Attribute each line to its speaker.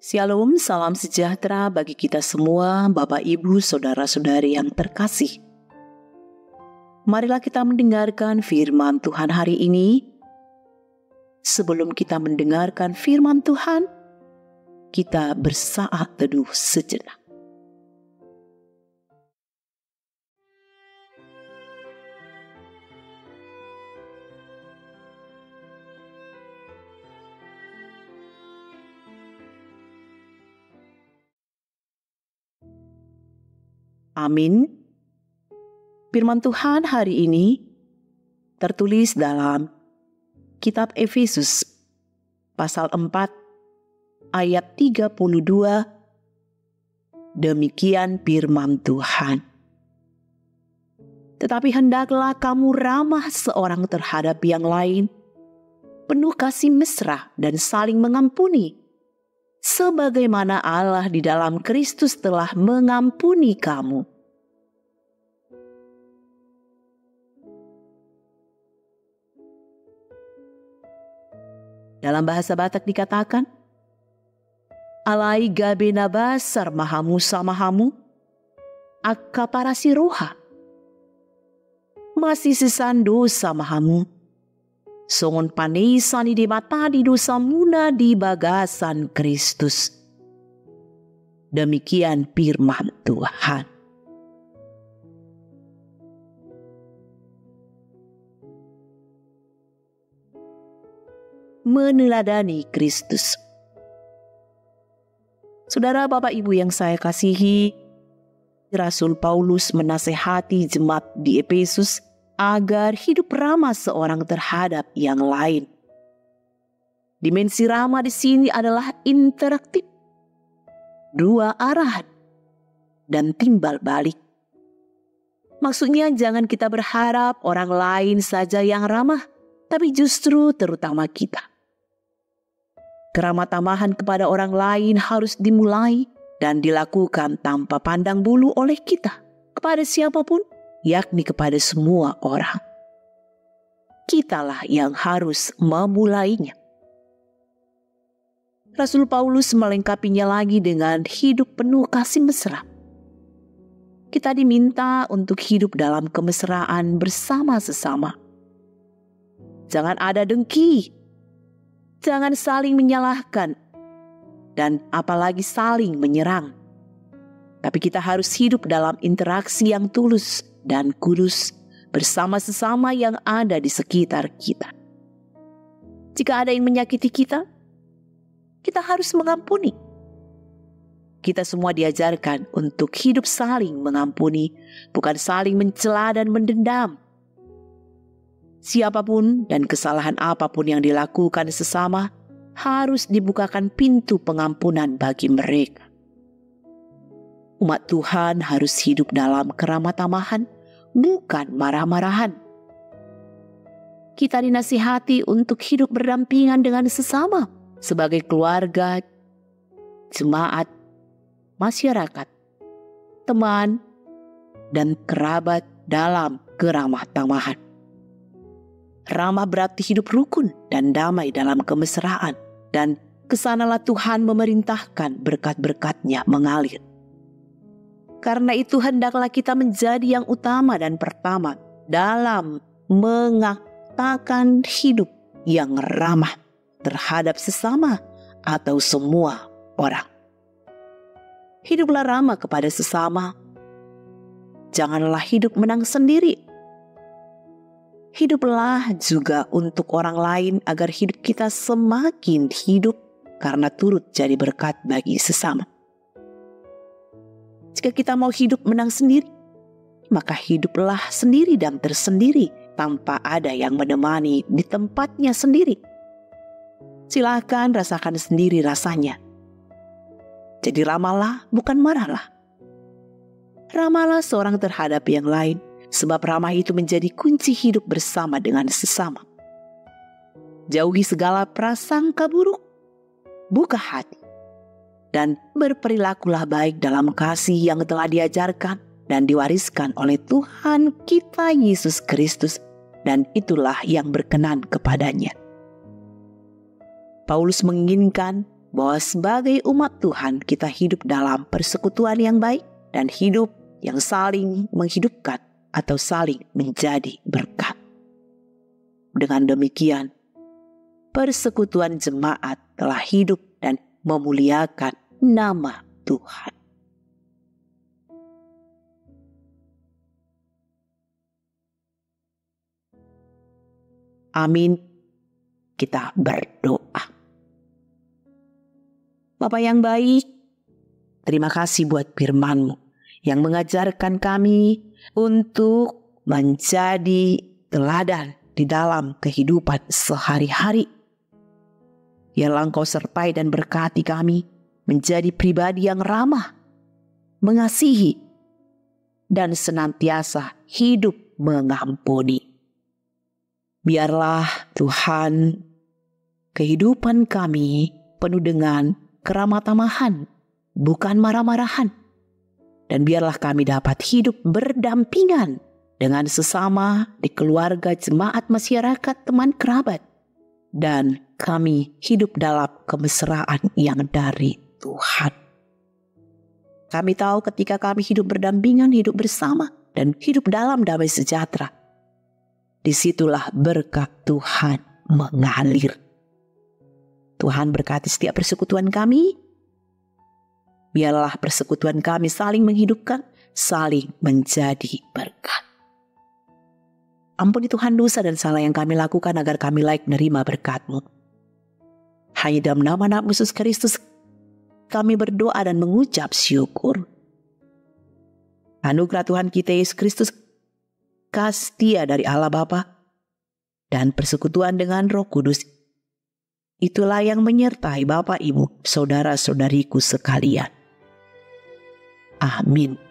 Speaker 1: Shalom, salam sejahtera bagi kita semua, Bapak, Ibu, Saudara-saudari yang terkasih. Marilah kita mendengarkan firman Tuhan hari ini. Sebelum kita mendengarkan firman Tuhan, kita bersaat teduh sejenak. Amin. Firman Tuhan hari ini tertulis dalam Kitab Efesus pasal 4 ayat 32. Demikian firman Tuhan. Tetapi hendaklah kamu ramah seorang terhadap yang lain, penuh kasih mesra dan saling mengampuni, sebagaimana Allah di dalam Kristus telah mengampuni kamu. Dalam bahasa Batak dikatakan, alai gabe nabasar mahamu samahamu, akka parasi roha, masih sisan dosa mahamu, songon panesani di mata di dosa muna di bagasan Kristus. Demikian firman Tuhan. Meneladani Kristus. Saudara, Bapak, Ibu yang saya kasihi, Rasul Paulus menasehati jemaat di Efesus agar hidup ramah seorang terhadap yang lain. Dimensi ramah di sini adalah interaktif, dua arah, dan timbal balik. Maksudnya jangan kita berharap orang lain saja yang ramah, tapi justru terutama kita. Keramah tamahan kepada orang lain harus dimulai dan dilakukan tanpa pandang bulu oleh kita kepada siapapun, yakni kepada semua orang. Kitalah yang harus memulainya. Rasul Paulus melengkapinya lagi dengan hidup penuh kasih mesra. Kita diminta untuk hidup dalam kemesraan bersama sesama. Jangan ada dengki, jangan saling menyalahkan, dan apalagi saling menyerang. Tapi kita harus hidup dalam interaksi yang tulus dan kudus bersama sesama yang ada di sekitar kita. Jika ada yang menyakiti kita, kita harus mengampuni. Kita semua diajarkan untuk hidup saling mengampuni, bukan saling mencela dan mendendam. Siapapun dan kesalahan apapun yang dilakukan sesama harus dibukakan pintu pengampunan bagi mereka. Umat Tuhan harus hidup dalam keramah tamahan, bukan marah-marahan. Kita dinasihati untuk hidup berdampingan dengan sesama sebagai keluarga, jemaat, masyarakat, teman, dan kerabat dalam keramah tamahan. Ramah berarti hidup rukun dan damai dalam kemesraan, dan kesanalah Tuhan memerintahkan berkat-berkat-Nya mengalir. Karena itu hendaklah kita menjadi yang utama dan pertama dalam mengatakan hidup yang ramah terhadap sesama atau semua orang. Hiduplah ramah kepada sesama. Janganlah hidup menang sendiri. Hiduplah juga untuk orang lain agar hidup kita semakin hidup karena turut jadi berkat bagi sesama. Jika kita mau hidup menang sendiri, maka hiduplah sendiri dan tersendiri tanpa ada yang menemani di tempatnya sendiri. Silakan rasakan sendiri rasanya. Jadi ramahlah, bukan marahlah. Ramahlah seorang terhadap yang lain, sebab ramah itu menjadi kunci hidup bersama dengan sesama. Jauhi segala prasangka buruk, buka hati, dan berperilakulah baik dalam kasih yang telah diajarkan dan diwariskan oleh Tuhan kita Yesus Kristus, dan itulah yang berkenan kepadanya. Paulus menginginkan bahwa sebagai umat Tuhan kita hidup dalam persekutuan yang baik dan hidup yang saling menghidupkan atau saling menjadi berkat. Dengan demikian, persekutuan jemaat telah hidup dan memuliakan nama Tuhan. Amin. Kita berdoa. Bapa yang baik, terima kasih buat firman-Mu yang mengajarkan kami untuk menjadi teladan di dalam kehidupan sehari-hari. Biarlah Engkau sertai dan berkati kami menjadi pribadi yang ramah, mengasihi, dan senantiasa hidup mengampuni. Biarlah Tuhan, kehidupan kami penuh dengan keramah tamahan, bukan marah-marahan. Dan biarlah kami dapat hidup berdampingan dengan sesama di keluarga, jemaat, masyarakat, teman, kerabat. Dan kami hidup dalam kemesraan yang dari Tuhan. Kami tahu ketika kami hidup berdampingan, hidup bersama, dan hidup dalam damai sejahtera, disitulah berkat Tuhan mengalir. Tuhan berkati setiap persekutuan kami. Biarlah persekutuan kami saling menghidupkan, saling menjadi berkat. Ampuni Tuhan dosa dan salah yang kami lakukan agar kami layak menerima berkat-Mu. Hanya dalam nama Yesus Kristus kami berdoa dan mengucap syukur. Anugerah Tuhan kita Yesus Kristus, kasih setia dari Allah Bapa, dan persekutuan dengan Roh Kudus, itulah yang menyertai Bapak, Ibu, saudara-saudariku sekalian. Amin.